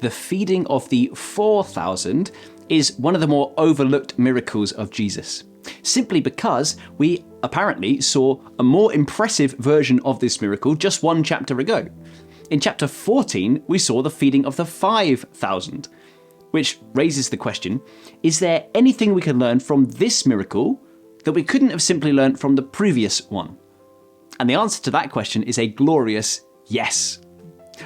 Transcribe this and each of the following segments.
The feeding of the 4,000 is one of the more overlooked miracles of Jesus, simply because we apparently saw a more impressive version of this miracle just one chapter ago. In chapter 14, we saw the feeding of the 5,000, which raises the question, is there anything we can learn from this miracle that we couldn't have simply learned from the previous one? And the answer to that question is a glorious yes.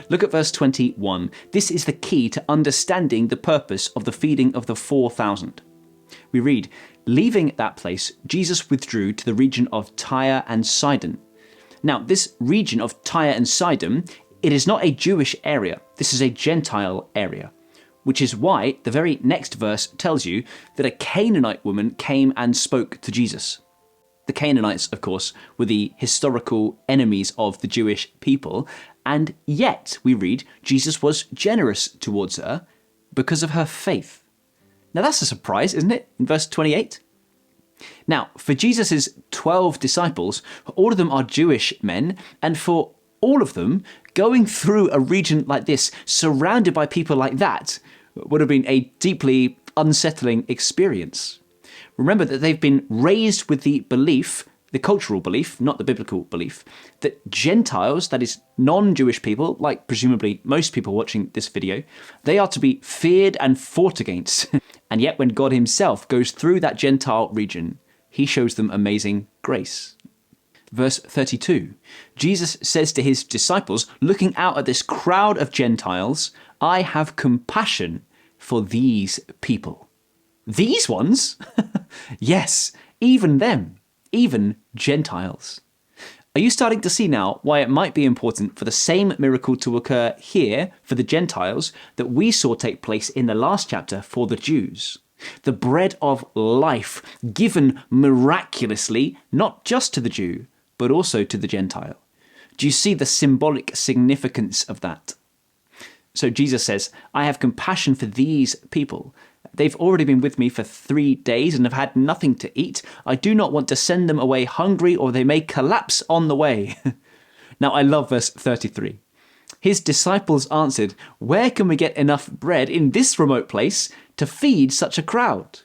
Look at verse 21. This is the key to understanding the purpose of the feeding of the 4,000. We read, leaving that place, Jesus withdrew to the region of Tyre and Sidon. Now, this region of Tyre and Sidon, it is not a Jewish area. This is a Gentile area, which is why the very next verse tells you that a Canaanite woman came and spoke to Jesus. The Canaanites, of course, were the historical enemies of the Jewish people, and yet, we read, Jesus was generous towards her because of her faith. Now that's a surprise, isn't it? In verse 28. Now, for Jesus' 12 disciples, all of them are Jewish men, and for all of them, going through a region like this, surrounded by people like that, would have been a deeply unsettling experience. Remember that they've been raised with the belief, the cultural belief, not the biblical belief, that Gentiles, that is non-Jewish people, like presumably most people watching this video, they are to be feared and fought against. And yet when God himself goes through that Gentile region, he shows them amazing grace. Verse 32, Jesus says to his disciples, looking out at this crowd of Gentiles, I have compassion for these people. These ones? Yes, even them, even Gentiles. Are you starting to see now why it might be important for the same miracle to occur here for the Gentiles that we saw take place in the last chapter for the Jews? The bread of life given miraculously, not just to the Jew, but also to the Gentile. Do you see the symbolic significance of that? So Jesus says, I have compassion for these people. They've already been with me for 3 days and have had nothing to eat. I do not want to send them away hungry, or they may collapse on the way. Now, I love verse 33. His disciples answered, where can we get enough bread in this remote place to feed such a crowd?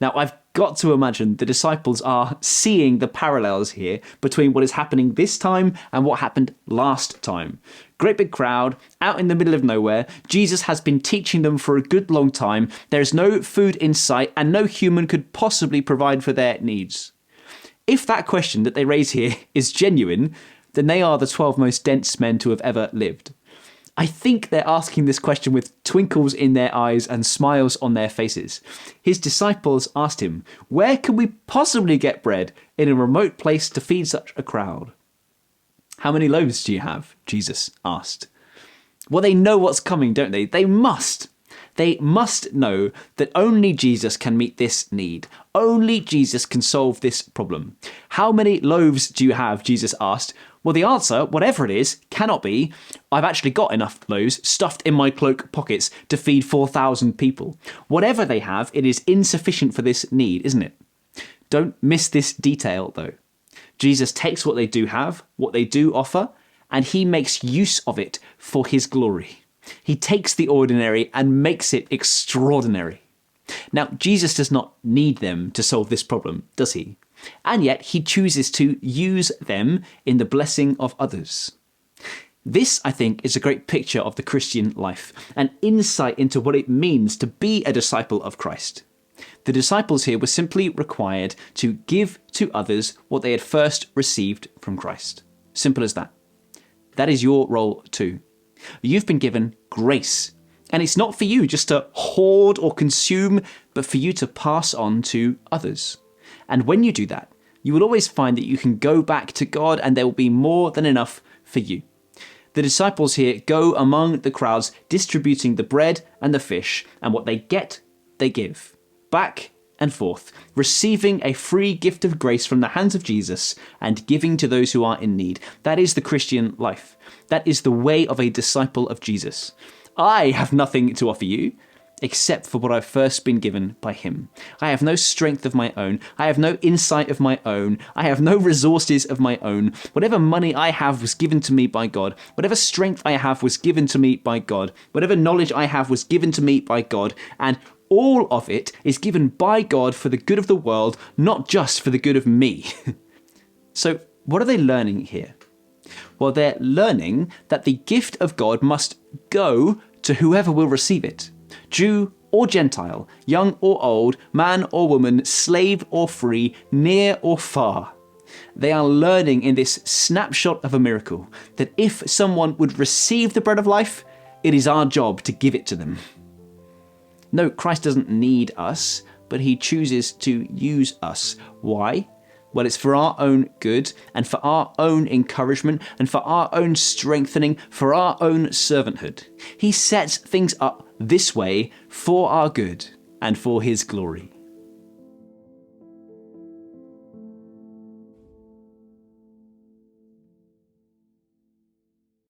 Now, I've got to imagine the disciples are seeing the parallels here between what is happening this time and what happened last time. Great big crowd, out in the middle of nowhere. Jesus has been teaching them for a good long time. There's no food in sight and no human could possibly provide for their needs. If that question that they raise here is genuine, then they are the 12 most dense men to have ever lived. I think they're asking this question with twinkles in their eyes and smiles on their faces. His disciples asked him, where can we possibly get bread in a remote place to feed such a crowd? How many loaves do you have? Jesus asked. Well, they know what's coming, don't they? They must. They must know that only Jesus can meet this need. Only Jesus can solve this problem. How many loaves do you have? Jesus asked. Well, the answer, whatever it is, cannot be, I've actually got enough loaves stuffed in my cloak pockets to feed 4,000 people. Whatever they have, it is insufficient for this need, isn't it? Don't miss this detail, though. Jesus takes what they do have, what they do offer, and he makes use of it for his glory. He takes the ordinary and makes it extraordinary. Now, Jesus does not need them to solve this problem, does he? And yet he chooses to use them in the blessing of others. This, I think, is a great picture of the Christian life, an insight into what it means to be a disciple of Christ. The disciples here were simply required to give to others what they had first received from Christ. Simple as that. That is your role too. You've been given grace, and it's not for you just to hoard or consume, but for you to pass on to others. And when you do that, you will always find that you can go back to God and there will be more than enough for you. The disciples here go among the crowds distributing the bread and the fish, and what they get, they give. Back and forth, receiving a free gift of grace from the hands of Jesus and giving to those who are in need. That is the Christian life. That is the way of a disciple of Jesus. I have nothing to offer you. except for what I've first been given by him. I have no strength of my own. I have no insight of my own. I have no resources of my own. Whatever money I have was given to me by God. Whatever strength I have was given to me by God. Whatever knowledge I have was given to me by God. And all of it is given by God for the good of the world, not just for the good of me. So what are they learning here? Well, they're learning that the gift of God must go to whoever will receive it. Jew or Gentile, young or old, man or woman, slave or free, near or far. They are learning in this snapshot of a miracle that if someone would receive the bread of life, it is our job to give it to them. No, Christ doesn't need us, but he chooses to use us. Why? Well, it's for our own good and for our own encouragement and for our own strengthening, for our own servanthood. He sets things up this way for our good and for his glory.